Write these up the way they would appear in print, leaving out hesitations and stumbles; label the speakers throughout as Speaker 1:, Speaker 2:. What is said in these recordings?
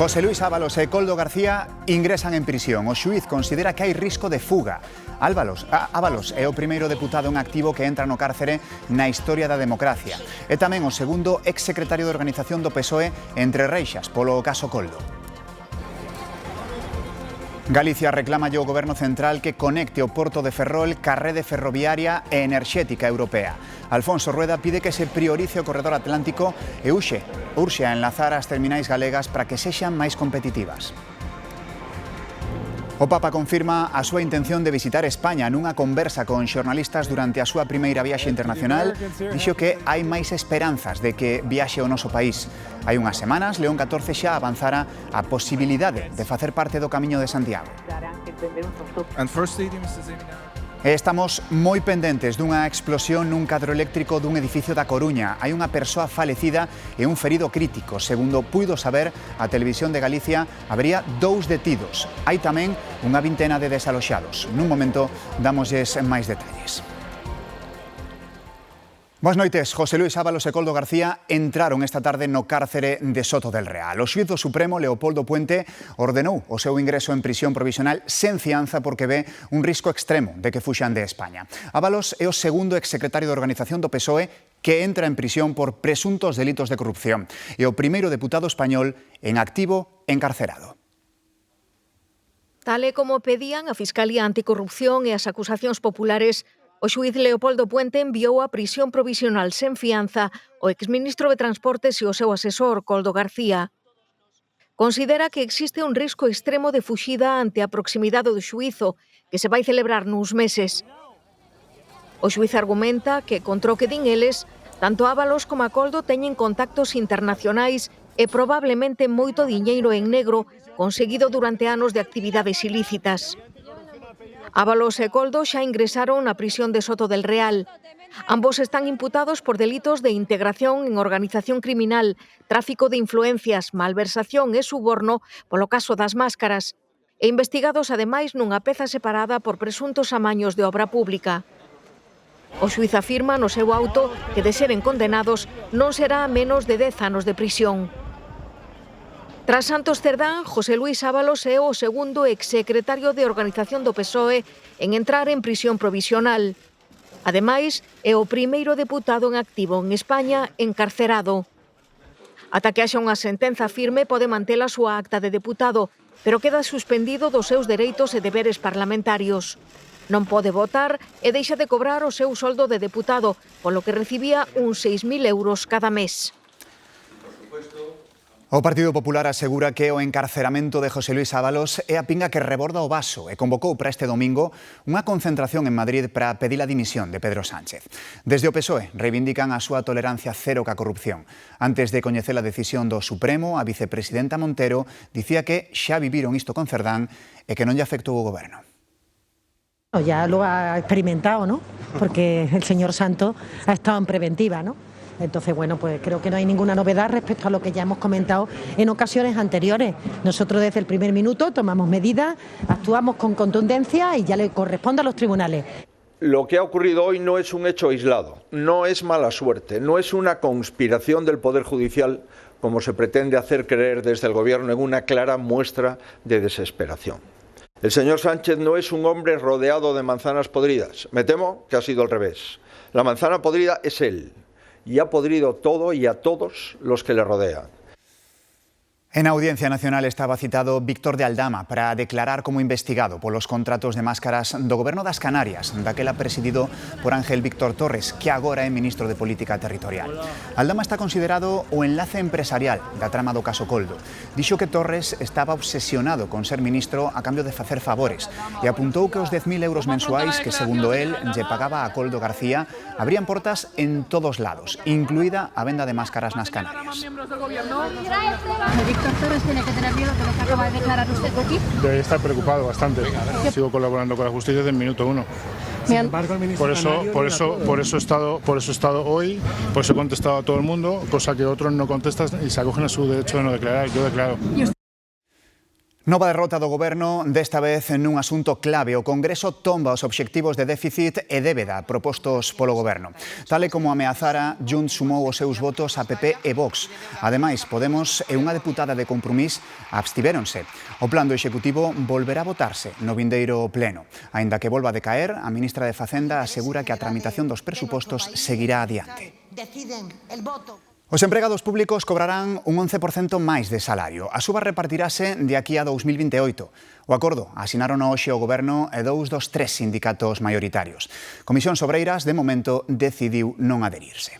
Speaker 1: José Luis Ábalos e Koldo García ingresan en prisión. O xuíz considera que hai risco de fuga. Ábalos é o primeiro deputado en activo que entra no cárcere na historia da democracia. E tamén o segundo exsecretario de organización do PSOE entre reixas polo caso Koldo. Galicia reclama ao Goberno Central que conecte o porto de Ferrol ca rede ferroviaria e enerxética europea. Alfonso Rueda pide que se priorice o corredor atlántico e urxe a enlazar as terminais galegas para que sexan máis competitivas. O Papa confirma a súa intención de visitar España nunha conversa con xornalistas durante a súa primeira viaxe internacional. Dixo que hai máis esperanzas de que viaxe ao noso país. Hai unhas semanas, León XIV xa avanzara a posibilidade de facer parte do Camiño de Santiago. Estamos moi pendentes dunha explosión nun cadro eléctrico dun edificio da Coruña. Hai unha persoa falecida e un ferido crítico. Segundo puido saber a Televisión de Galicia, habería 2 detidos. Hai tamén unha vintena de desaloxados. Nun momento dámoslles máis detalles. Boas noites. José Luis Ábalos e Koldo García entraron esta tarde no cárcere de Soto del Real. O xuíz do Supremo, Leopoldo Puente, ordenou o seu ingreso en prisión provisional sen fianza porque ve un risco extremo de que fuxan de España. Ábalos é o segundo exsecretario de organización do PSOE que entra en prisión por presuntos delitos de corrupción e o primeiro deputado español en activo encarcerado.
Speaker 2: Tal e como pedían a Fiscalía Anticorrupción e as acusacións populares, o xuíz Leopoldo Puente enviou a prisión provisional sen fianza o exministro de Transportes e o seu asesor, Koldo García. Considera que existe un risco extremo de fuxida ante a proximidade do xuízo, que se vai celebrar nuns meses. O xuíz argumenta que, contra o que din eles, tanto Ábalos como a Koldo teñen contactos internacionais e probablemente moito diñeiro en negro conseguido durante anos de actividades ilícitas. Ábalos e Koldo xa ingresaron na prisión de Soto del Real. Ambos están imputados por delitos de integración en organización criminal, tráfico de influencias, malversación e suborno polo caso das máscaras, e investigados ademais nunha peza separada por presuntos amaños de obra pública. O xuíz afirma no seu auto que, de seren condenados, non será menos de 10 anos de prisión. Tras Santos Cerdán, José Luis Ábalos é o segundo exsecretario de organización do PSOE en entrar en prisión provisional. Ademais, é o primeiro deputado en activo en España encarcerado. Ata que haxa unha sentenza firme, pode manter a súa acta de deputado, pero queda suspendido dos seus dereitos e deberes parlamentarios. Non pode votar e deixa de cobrar o seu soldo de deputado, polo que recibía uns 6.000 euros cada mes.
Speaker 1: O Partido Popular asegura que o encarceramento de José Luis Ábalos é a pinga que reborda o vaso e convocou para este domingo unha concentración en Madrid para pedir a dimisión de Pedro Sánchez. Desde o PSOE reivindican a súa tolerancia cero ca corrupción. Antes de coñecer a decisión do Supremo, a vicepresidenta Montero dicía que xa viviron isto con Cerdán e que non lle afectou o goberno.
Speaker 3: Ya lo ha experimentado, ¿no? Porque el señor Santos ha estado en preventiva, ¿no? Entonces, bueno, pues creo que no hay ninguna novedad respecto a lo que ya hemos comentado en ocasiones anteriores. Nosotros desde el primer minuto tomamos medidas, actuamos con contundencia y ya le corresponde a los tribunales.
Speaker 4: Lo que ha ocurrido hoy no es un hecho aislado, no es mala suerte, no es una conspiración del Poder Judicial como se pretende hacer creer desde el Gobierno en una clara muestra de desesperación. El señor Sánchez no es un hombre rodeado de manzanas podridas. Me temo que ha sido al revés. La manzana podrida es él. Y ha podrido todo y a todos los que le rodean.
Speaker 1: En Audiencia Nacional estaba citado Víctor de Aldama para declarar como investigado polos contratos de máscaras do Goberno das Canarias, daquela presidido por Ángel Víctor Torres, que agora é ministro de Política Territorial. Aldama está considerado o enlace empresarial da trama do caso Koldo. Dixo que Torres estaba obsesionado con ser ministro a cambio de facer favores e apuntou que os 10.000 euros mensuais que, segundo él, lle pagaba a Koldo García abrían portas en todos lados, incluída a venda de máscaras nas Canarias.
Speaker 5: Víctor Torres tiene que tener miedo de lo que acaba de declarar usted aquí.
Speaker 6: Debe estar preocupado bastante. Sigo colaborando con la justicia desde el minuto 1.
Speaker 5: Sin embargo, el ministro
Speaker 6: por eso he estado hoy, por eso he contestado a todo el mundo, cosa que otros no contestan y se acogen a su derecho de no declarar. Yo declaro.
Speaker 1: Nova derrota do Goberno, desta vez nun asunto clave. O Congreso tomba os obxectivos de déficit e débeda propostos polo Goberno. Tal e como ameazara, Junts sumou os seus votos a PP e Vox. Ademais, Podemos e unha deputada de Compromís abstivéronse. O plan do Executivo volverá a votarse no vindeiro pleno. Aínda que volva a decaer, a ministra de Facenda asegura que a tramitación dos presupostos seguirá adiante. Os empregados públicos cobrarán un 11% máis de salario. A suba repartirase de aquí a 2028. O acordo asinaron hoxe o Goberno e dous dos tres sindicatos maioritarios. Comisións Obreiras, de momento, decidiu non adherirse.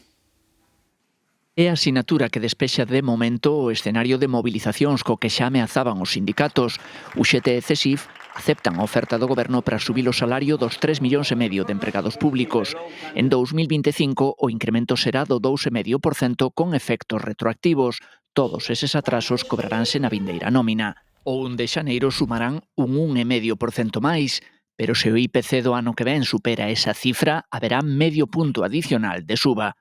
Speaker 7: É a sinatura que despexa de momento o escenario de movilizacións co que xa ameazaban os sindicatos. UGT e CESIF aceptan a oferta do Goberno para subir o salario dos 3,5 millóns de empregados públicos. En 2025 o incremento será do 2,5% con efectos retroactivos. Todos eses atrasos cobraránse na vindeira nómina. O 1 de xaneiro sumarán un 1,5% máis, pero se o IPC do ano que ven supera esa cifra, haberá medio punto adicional de suba.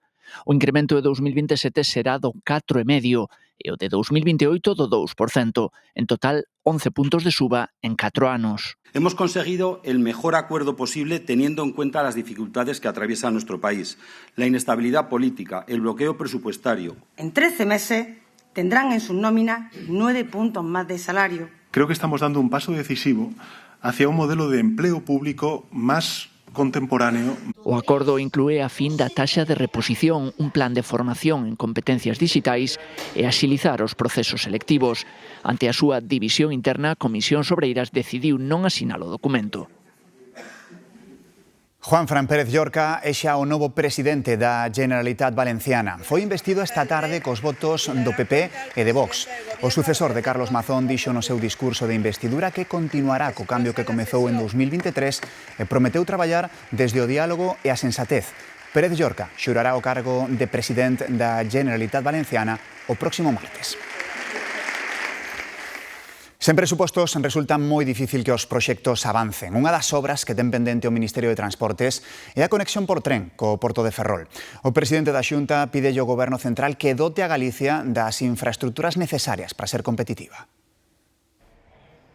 Speaker 7: O incremento de 2027 será do 4,5% e o de 2028 do 2%. En total, 11 puntos de suba en 4 anos.
Speaker 8: Hemos conseguido el mejor acuerdo posible teniendo en cuenta las dificultades que atraviesa nuestro país, la inestabilidad política, el bloqueo presupuestario.
Speaker 9: En 13 meses tendrán en su nómina 9 puntos más de salario.
Speaker 6: Creo que estamos dando un paso decisivo hacia un modelo de empleo público más contemporáneo.
Speaker 7: O acordo inclúe a fin da taxa de reposición, un plan de formación en competencias digitais e axilizar os procesos selectivos. Ante a súa división interna, Comisións Obreiras decidiu non asinar o documento.
Speaker 1: Juanfran Pérez Llorca é xa o novo presidente da Generalitat Valenciana. Foi investido esta tarde cos votos do PP e de Vox. O sucesor de Carlos Mazón dixo no seu discurso de investidura que continuará co cambio que comezou en 2023 e prometeu traballar desde o diálogo e a sensatez. Pérez Llorca xurará o cargo de presidente da Generalitat Valenciana o próximo martes. Sen presupostos resulta moi difícil que os proxectos avancen. Unha das obras que ten pendente o Ministerio de Transportes é a conexión por tren co Porto de Ferrol. O presidente da Xunta pide ao Goberno Central que dote a Galicia das infraestructuras necesarias para ser competitiva.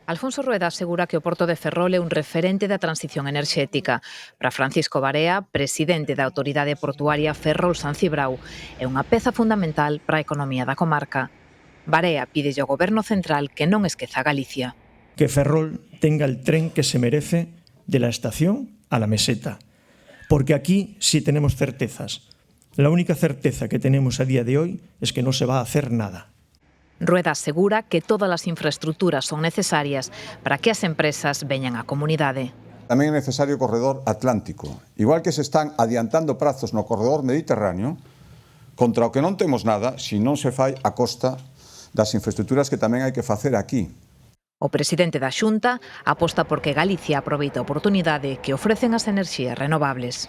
Speaker 10: Alfonso Rueda asegura que o Porto de Ferrol é un referente da transición enerxética. Para Francisco Barea, presidente da Autoridade Portuaria Ferrol-San Cibrao, é unha peza fundamental para a economía da comarca. Barea pide ao Goberno Central que non esqueza Galicia.
Speaker 11: Que Ferrol tenga el tren que se merece de la estación a la meseta. Porque aquí sí tenemos certezas. La única certeza que tenemos a día de hoy es que no se va a hacer nada.
Speaker 10: Rueda asegura que todas as infraestructuras son necesarias para que as empresas veñan á comunidade.
Speaker 12: Tamén é necesario o corredor atlántico. Igual que se están adiantando prazos no corredor mediterráneo, contra o que non temos nada se non se fai a costa das infraestructuras que tamén hai que facer aquí.
Speaker 10: O presidente da Xunta aposta por que Galicia aproveite a oportunidade que ofrecen as enerxías renovables.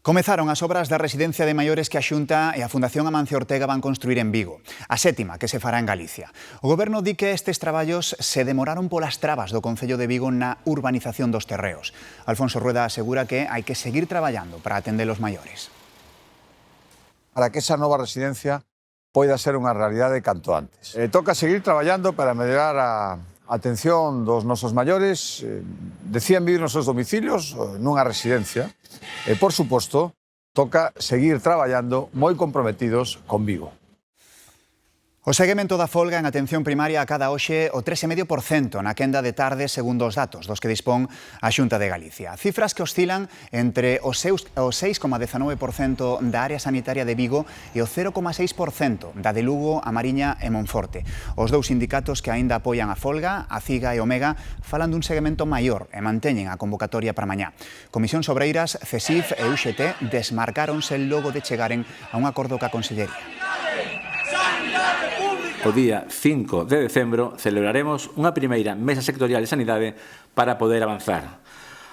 Speaker 1: Comezaron as obras da residencia de maiores que a Xunta e a Fundación Amancio Ortega van construir en Vigo, a sétima que se fará en Galicia. O Goberno di que estes traballos se demoraron polas trabas do Concello de Vigo na urbanización dos terreos. Alfonso Rueda asegura que hai que seguir traballando para atender os maiores.
Speaker 13: Para que esa nova residencia poida ser unha realidade canto antes. Toca seguir traballando para mellorar a atención dos nosos maiores, decían vivir nos seus domicilios nunha residencia, e, por suposto, toca seguir traballando moi comprometidos con Vigo.
Speaker 1: O seguimento da folga en atención primaria acada hoxe o 3,5% na quenda de tarde segundo os datos dos que dispón a Xunta de Galicia. Cifras que oscilan entre o 6,19% da área sanitaria de Vigo e o 0,6% da de Lugo, A Mariña e Monforte. Os dous sindicatos que aínda apoian a folga, a CIGA e Omega, falan dun seguimento maior e manteñen a convocatoria para mañá. Comisións Obreiras, CESIF e UGT desmarcáronse logo de chegaren a un acordo ca Consellería.
Speaker 14: O día 5 de decembro celebraremos unha primeira mesa sectorial de sanidade para poder avanzar.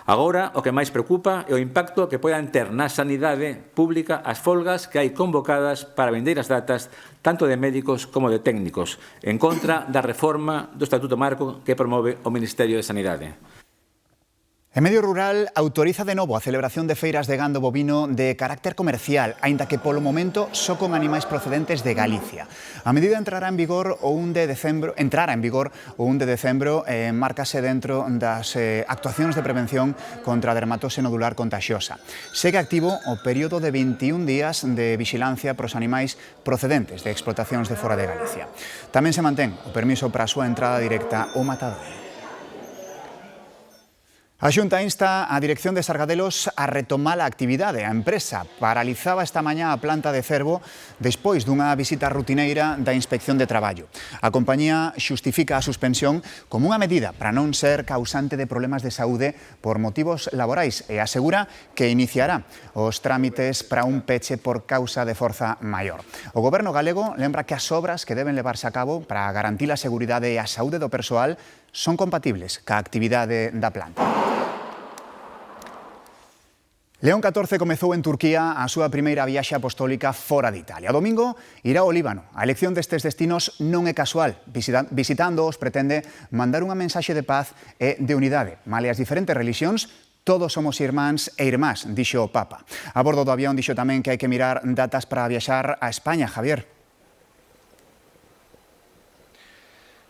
Speaker 14: Agora, o que máis preocupa é o impacto que poidan ter na sanidade pública as folgas que hai convocadas para vindeiras datas tanto de médicos como de técnicos, en contra da reforma do Estatuto Marco que promove o Ministerio de Sanidade.
Speaker 1: E Medio Rural autoriza de novo a celebración de feiras de gando bovino de carácter comercial, aínda que polo momento só con animais procedentes de Galicia. A medida entrará en vigor o 1 de decembro, márcase dentro das actuacións de prevención contra a dermatose nodular contagiosa. Segue activo o período de 21 días de vixilancia pros animais procedentes de explotacións de fora de Galicia. Tamén se mantén o permiso para a súa entrada directa ao matador. A Xunta insta a Dirección de Sargadelos a retomar a actividade. A empresa paralizaba esta mañá a planta de Cervo despois dunha visita rutineira da Inspección de Traballo. A compañía xustifica a suspensión como unha medida para non ser causante de problemas de saúde por motivos laborais e asegura que iniciará os trámites para un peche por causa de forza maior. O Goberno galego lembra que as obras que deben levarse a cabo para garantir a seguridade e a saúde do persoal son compatibles ca actividade da planta. León XIV comezou en Turquía a súa primeira viaxe apostólica fora de Italia. O domingo irá ao Líbano. A elección destes destinos non é casual. Visitándoos pretende mandar unha mensaxe de paz e de unidade. Male as diferentes relixións, todos somos irmáns e irmás, dixo o Papa. A bordo do avión dixo tamén que hai que mirar datas para viaxar a España, Javier.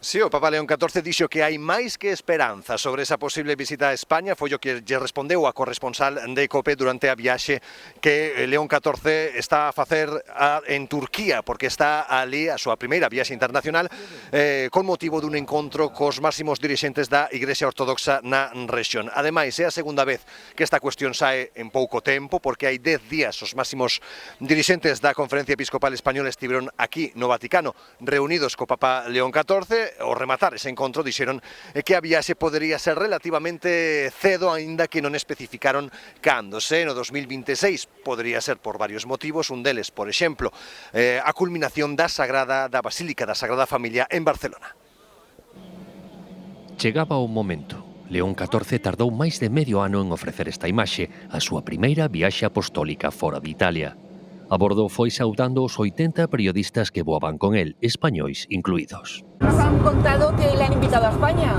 Speaker 15: Sí, o Papa León XIV dixo que hai máis que esperanza sobre esa posible visita a España. Foi o que lle respondeu a corresponsal de COPE durante a viaxe que León XIV está a facer en Turquía, porque está ali a súa primeira viaxe internacional con motivo dun encontro cos máximos dirixentes da Igrexa Ortodoxa na rexión. Ademais, é a segunda vez que esta cuestión sae en pouco tempo, porque hai 10 días os máximos dirixentes da Conferencia Episcopal Española estiveron aquí no Vaticano reunidos co Papa León XIV. Ao rematar ese encontro dixeron que a viaxe podería ser relativamente cedo, aínda que non especificaron cando. No 2026 podería ser por varios motivos, un deles, por exemplo, a culminación da Basílica da Sagrada Familia en Barcelona.
Speaker 16: Chegaba o momento. León XIV tardou máis de medio ano en ofrecer esta imaxe, a súa primeira viaxe apostólica fora de Italia. A bordo foi saudando os 80 periodistas que voaban con el, españois incluídos.
Speaker 17: Nos han contado que le han invitado a España.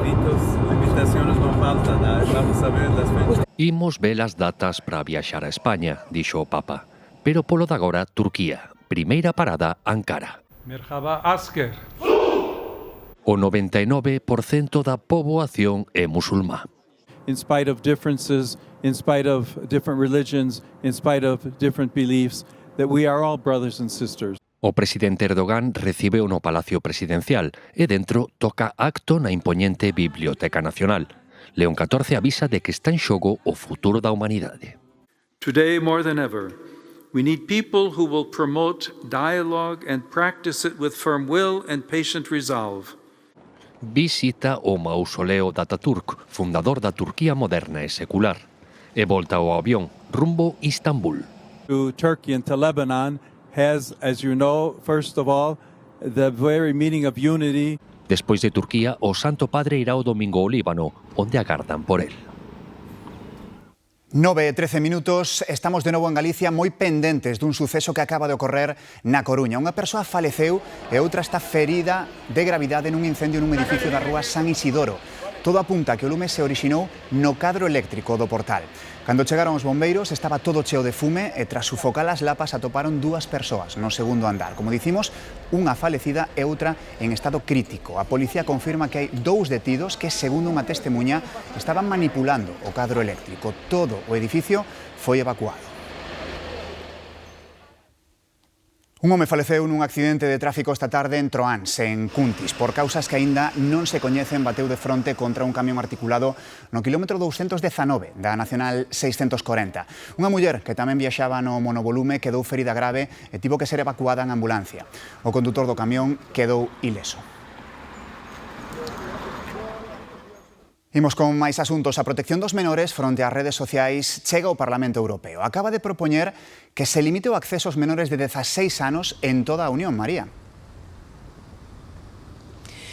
Speaker 18: Invitaciones non faltan, vamos a ver las fechas.
Speaker 16: Imos ver as datas para viaxar a España, dixo o Papa. Pero polo de agora, Turquía. Primeira parada, Ankara.
Speaker 18: Merhaba asker.
Speaker 16: O 99% da poboación é musulmá.
Speaker 18: In spite of differences, in spite of different religions, in spite of different beliefs, that we are all brothers and sisters.
Speaker 16: O presidente Erdogan recibeu no Palacio Presidencial e dentro toca acto na impoñente Biblioteca Nacional. León XIV avisa de que está en xogo o futuro da humanidade.
Speaker 18: Today more than ever, we need people who will promote dialogue and practice it with firm will and patient resolve.
Speaker 16: Visita o mausoleo de Ataturk, fundador da Turquía moderna e secular, e volta ao avión rumbo Istambul.
Speaker 18: To Turkey and to Lebanon has, as you know, first of all, the very meaning of unity.
Speaker 16: Despois de Turquía, o Santo Padre irá o domingo ao Líbano, onde agardan por el.
Speaker 1: 9:13 minutos, estamos de novo en Galicia moi pendentes dun suceso que acaba de ocorrer na Coruña. Unha persoa faleceu e outra está ferida de gravidade nun incendio nun edificio da rúa San Isidoro. Todo apunta a que o lume se orixinou no cadro eléctrico do portal. Cando chegaron os bombeiros estaba todo cheo de fume e tras sufocar as lapas atoparon 2 persoas no segundo andar. Como dicimos, unha falecida e outra en estado crítico. A policía confirma que hai 2 detidos que, segundo unha testemuña, estaban manipulando o cadro eléctrico. Todo o edificio foi evacuado. Un home faleceu nun accidente de tráfico esta tarde en Troáns, en Cuntis. Por causas que aínda non se coñecen, bateu de fronte contra un camión articulado no quilómetro 219 da Nacional 640. Unha muller que tamén viaxaba no monovolume quedou ferida grave e tivo que ser evacuada en ambulancia. O condutor do camión quedou ileso. Imos con máis asuntos. A protección dos menores fronte ás redes sociais chega ao Parlamento Europeo. Acaba de propoñer que se limite o acceso aos menores de 16 anos en toda a Unión, María.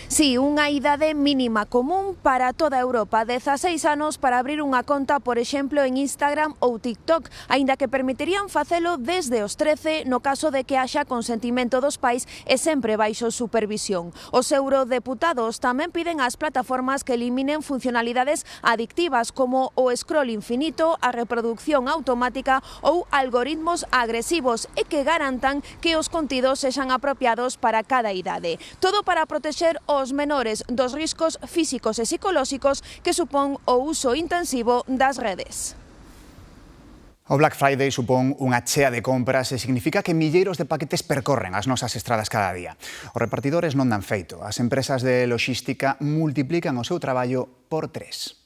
Speaker 19: Sí, unha idade mínima común para toda Europa, 16 anos para abrir unha conta, por exemplo, en Instagram ou TikTok, aínda que permitirían facelo desde os 13 no caso de que haxa consentimento dos pais e sempre baixo supervisión. Os eurodeputados tamén piden ás plataformas que eliminen funcionalidades adictivas como o scroll infinito, a reproducción automática ou algoritmos agresivos e que garantan que os contidos sexan apropiados para cada idade. Todo para protexer os menores dos riscos físicos e psicolóxicos que supón o uso intensivo das redes.
Speaker 1: O Black Friday supón unha chea de compras e significa que milleiros de paquetes percorren as nosas estradas cada día. Os repartidores non dan feito. As empresas de loxística multiplican o seu traballo por 3.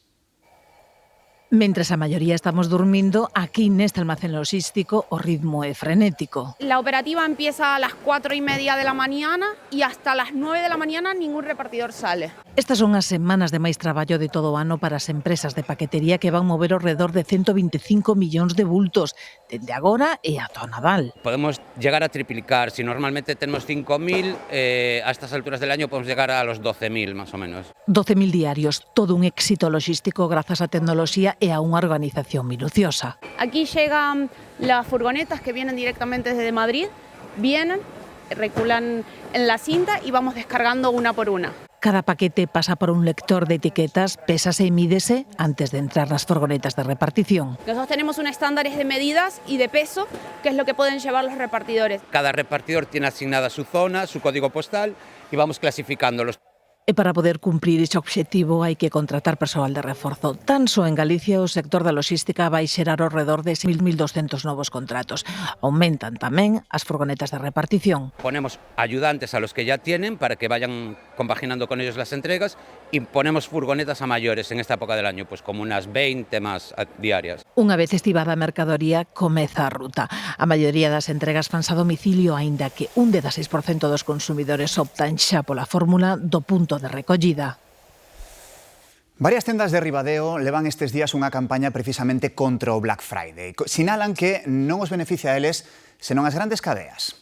Speaker 10: Mentres a maioría estamos dormindo, aquí neste almacén logístico o ritmo é frenético.
Speaker 20: La operativa empieza a las 4:30 de la mañana y hasta las 9 de la mañana ningún repartidor sale.
Speaker 10: Estas son as semanas de máis traballo de todo o ano para as empresas de paquetería que van mover ao redor de 125 millóns de bultos, dende agora e ata o Nadal.
Speaker 21: Podemos llegar a triplicar, si normalmente tenemos 5.000, a estas alturas del año podemos llegar a los 12.000 más o menos.
Speaker 10: 12.000 diarios, todo un éxito logístico grazas á tecnoloxía e a unha organización minuciosa.
Speaker 20: Aquí llegan las furgonetas que vienen directamente desde Madrid, vienen, reculan en la cinta y vamos descargando una por una.
Speaker 10: Cada paquete pasa por un lector de etiquetas, pésase y mídese antes de entrar nas furgonetas de repartición.
Speaker 20: Nosotros tenemos unos estándares de medidas y de peso, que es lo que pueden llevar los repartidores.
Speaker 21: Cada repartidor tiene asignada su zona, su código postal y vamos clasificándolos.
Speaker 10: E para poder cumprir ese obxectivo hai que contratar persoal de reforzo. Tan só en Galicia o sector da loxística vai xerar ao redor de 1.200 novos contratos. Aumentan tamén as furgonetas de repartición.
Speaker 21: Ponemos ayudantes a los que ya tienen para que vayan compaginando con ellos las entregas y ponemos furgonetas a mayores en esta época del año, pues como unas 20 más diarias.
Speaker 10: Unha vez estivada a mercadoría, comeza a ruta. A maioría das entregas fanse a domicilio, aínda que un 16% dos consumidores optan xa pola fórmula do punto de recollida.
Speaker 1: Varias tendas de Ribadeo levan estes días unha campaña precisamente contra o Black Friday. Sinalan que non os beneficia a eles, senón as grandes cadeas.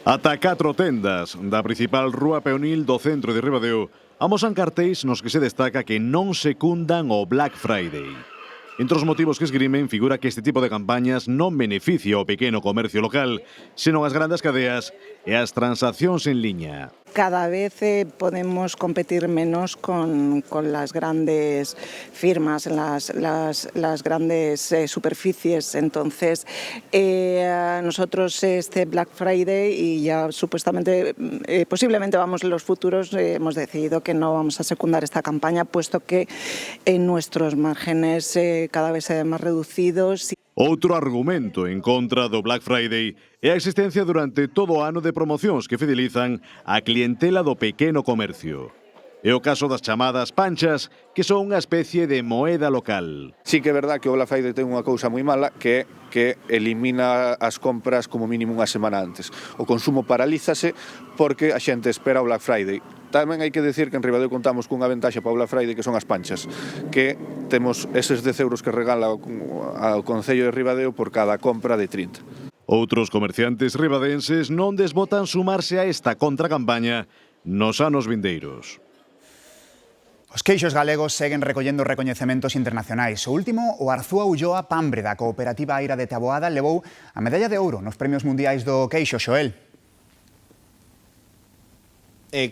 Speaker 22: Ata 4 tendas da principal rúa peonil do centro de Ribadeo amosan cartéis nos que se destaca que non secundan o Black Friday. Entre os motivos que esgrimen figura que este tipo de campañas non beneficia o pequeno comercio local, senón as grandes cadeas e as transaccións en liña.
Speaker 23: Cada vez podemos competir menos con las grandes firmas, las grandes superficies. Entonces, nosotros este Black Friday y ya supuestamente, posiblemente vamos en los futuros, hemos decidido que no vamos a secundar esta campaña, puesto que nuestros márgenes cada vez se ven más reducidos.
Speaker 22: Outro argumento en contra do Black Friday é a existencia durante todo o ano de promocións que fidelizan a clientela do pequeno comercio. É o caso das chamadas panchas, que son unha especie de moeda local.
Speaker 4: Sí que é verdad que o Black Friday ten unha cousa moi mala, que elimina as compras como mínimo unha semana antes. O consumo paralízase porque a xente espera o Black Friday. Tamén hai que decir que en Ribadeo contamos cunha ventaxa para o Black Friday, que son as panchas, que temos eses 10 euros que regala ao Concello de Ribadeo por cada compra de 30.
Speaker 22: Outros comerciantes ribadenses non desbotan sumarse a esta contracampaña nos anos vindeiros.
Speaker 1: Os queixos galegos seguen recollendo recoñecementos internacionais. O último, o Arzúa Ulloa Pambre da cooperativa Aira de Taboada levou a medalla de ouro nos premios mundiais do queixo, Xoel.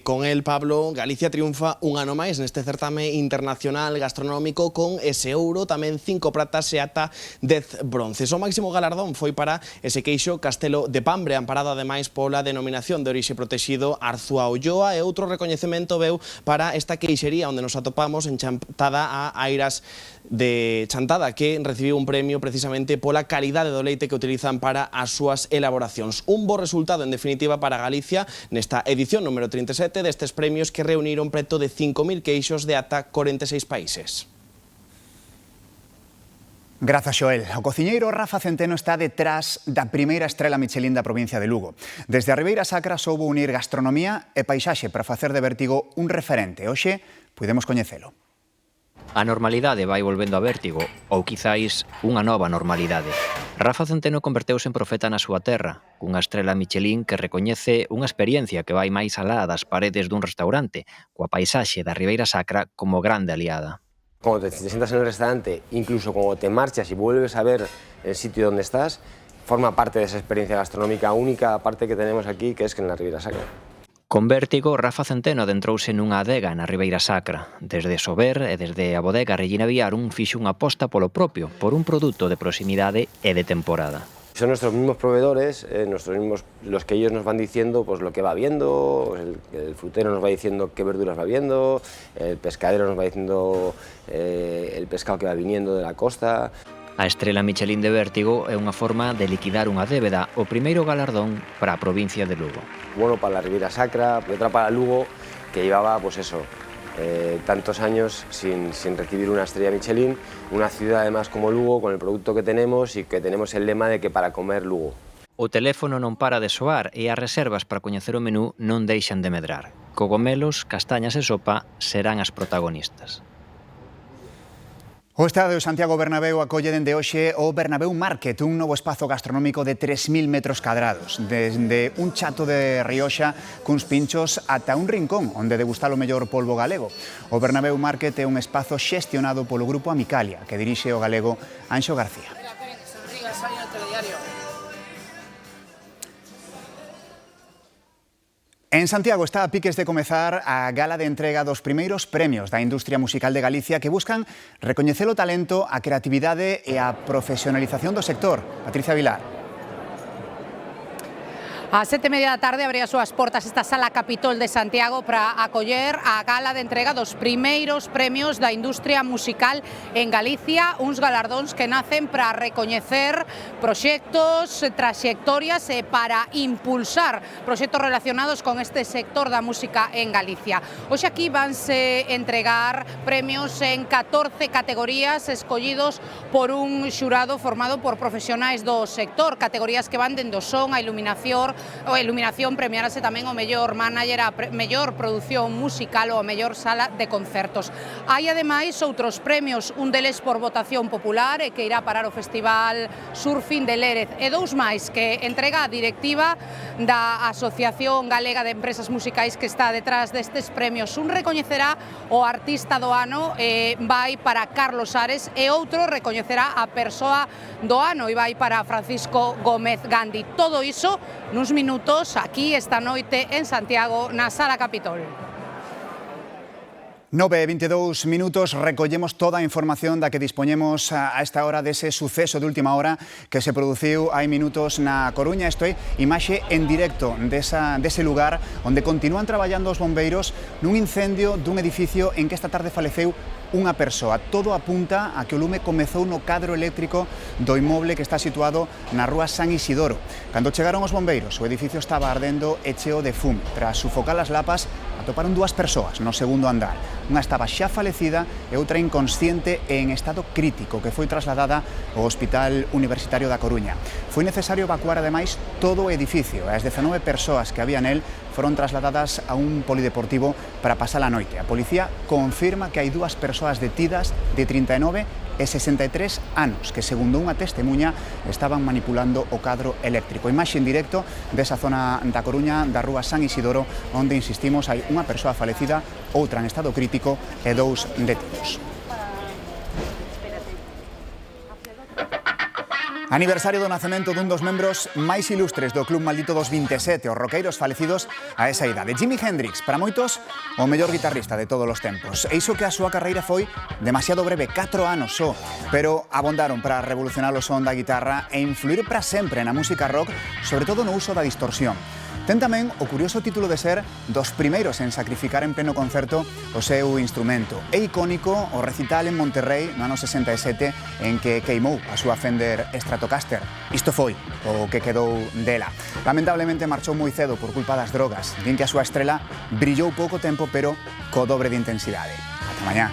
Speaker 24: Con el, Pablo, Galicia triunfa un ano máis neste certame internacional gastronómico con ese ouro, tamén 5 pratas e ata 10 bronces. O máximo galardón foi para ese queixo Castelo de Pambre, amparado ademais pola denominación de orixe protexido Arzúa Ulloa, e outro recoñecemento veu para esta queixería onde nos atopamos en Chantada a Airas de Chantada, que recibiu un premio precisamente pola calidade do leite que utilizan para as súas elaboracións. Un bo resultado, en definitiva, para Galicia nesta edición número 37 destes premios que reuniron preto de 5.000 queixos de ata 46 países.
Speaker 1: Grazas, Xoel. O cociñeiro Rafa Centeno está detrás da primeira estrela Michelin da provincia de Lugo. Desde a Ribeira Sacra soubo unir gastronomía e paisaxe para facer de Vértigo un referente. Hoxe podemos coñecelo.
Speaker 25: A normalidade vai volvendo a Vértigo, ou quizáis unha nova normalidade.
Speaker 2: Rafa Centeno converteuse en profeta na súa terra, cunha estrela Michelin que recoñece unha experiencia que vai máis alá das paredes dun restaurante, coa paisaxe da Ribeira Sacra como grande aliada.
Speaker 3: Cuando te sientas en el restaurante, incluso cuando te marchas y vuelves a ver el sitio donde estás, forma parte de esa experiencia gastronómica única, aparte que tenemos aquí, que es que en la Ribeira Sacra.
Speaker 2: Con vértigo, Rafa Centeno adentrouse nunha adega na Ribeira Sacra. Desde Sober e desde a bodega Regina Viarum fixo unha aposta polo propio, por un produto de proximidade e de temporada.
Speaker 3: Son nuestros mismos proveedores, los que ellos nos van diciendo pues, lo que va viendo, el frutero nos va diciendo qué verduras va viendo, el pescadero nos va diciendo el pescado que va viniendo de la costa.
Speaker 2: A estrela Michelin de Vértigo é unha forma de liquidar unha débeda, o primeiro galardón para a provincia de Lugo.
Speaker 3: Bueno para la Ribeira Sacra y otra para Lugo, que llevaba pues eso, tantos años sin recibir una estrella Michelin, una ciudad además como Lugo, con el producto que tenemos y que tenemos el lema de que para comer Lugo.
Speaker 2: O teléfono non para de soar e as reservas para coñecer o menú non deixan de medrar. Cogomelos, castañas e sopa serán as protagonistas.
Speaker 1: O Estadio Santiago Bernabéu acolle dende hoxe o Bernabéu Market, un novo espazo gastronómico de 3.000 metros cadrados, desde un chato de Rioxa cuns pinchos ata un rincón onde degustar o mellor polvo galego. O Bernabéu Market é un espazo xestionado polo grupo Amicalia, que dirixe o galego Anxo García. En Santiago está a piques de comezar a gala de entrega dos primeiros premios da industria musical de Galicia que buscan recoñecer o talento, a creatividade e a profesionalización do sector. Patricia Vilar.
Speaker 5: A 7:30 da tarde abría as súas portas esta Sala Capitol de Santiago para acoller a gala de entrega dos primeiros premios da industria musical en Galicia, uns galardóns que nacen para recoñecer proxectos, traxectorias e para impulsar proxectos relacionados con este sector da música en Galicia. Hoxe aquí vanse entregar premios en 14 categorías escollidos por un xurado formado por profesionais do sector, categorías que van dende o son, a iluminación, premiarase tamén o mellor manager, a mellor produción musical ou a mellor sala de concertos. Hai ademais outros premios, un deles por votación popular e que irá parar o Festival Surfing de Lérez, e dous máis que entrega a directiva da Asociación Galega de Empresas Musicais que está detrás destes premios. Un recoñecerá o artista do ano e vai para Carlos Ares, e outro recoñecerá a persoa do ano e vai para Francisco Gómez Gandhi. Todo iso nuns minutos aquí esta noite en Santiago na Sala Capitol.
Speaker 1: 9:22 minutos, recollemos toda a información da que dispoñemos a esta hora dese suceso de última hora que se produciu hai minutos na Coruña. Isto é imaxe en directo dese lugar onde continúan traballando os bombeiros nun incendio dun edificio en que esta tarde faleceu unha persoa. Todo apunta a que o lume comezou no cadro eléctrico do inmoble que está situado na rúa San Isidoro. Cando chegaron os bombeiros, o edificio estaba ardendo e cheo de fume. Tras sufocar as lapas, atoparon dúas persoas no segundo andar. Unha estaba xa falecida e outra inconsciente e en estado crítico, que foi trasladada ao Hospital Universitario da Coruña. Foi necesario evacuar ademais todo o edificio. As 19 persoas que había nel foron trasladadas a un polideportivo para pasar a noite. A policía confirma que hai dúas persoas detidas de 39 e 63 anos que, segundo unha testemuña, estaban manipulando o cadro eléctrico. Imaxe en directo desa zona da Coruña, da rúa San Isidoro, onde, insistimos, hai unha persoa falecida, outra en estado crítico e dous detidos. Aniversario do nacemento dun dos membros máis ilustres do Club Maldito dos 27, os roqueiros falecidos a esa idade. Jimi Hendrix, para moitos, o mellor guitarrista de todos os tempos. E iso que a súa carreira foi demasiado breve, 4 anos só, pero abondaron para revolucionar o son da guitarra e influir para sempre na música rock, sobre todo no uso da distorsión. Ten tamén o curioso título de ser dos primeiros en sacrificar en pleno concerto o seu instrumento. É icónico o recital en Monterrey no ano 67 en que queimou a súa Fender Stratocaster. Isto foi o que quedou dela. Lamentablemente marchou moi cedo por culpa das drogas. Din que a súa estrela brillou pouco tempo, pero co dobre de intensidade. Ata mañá.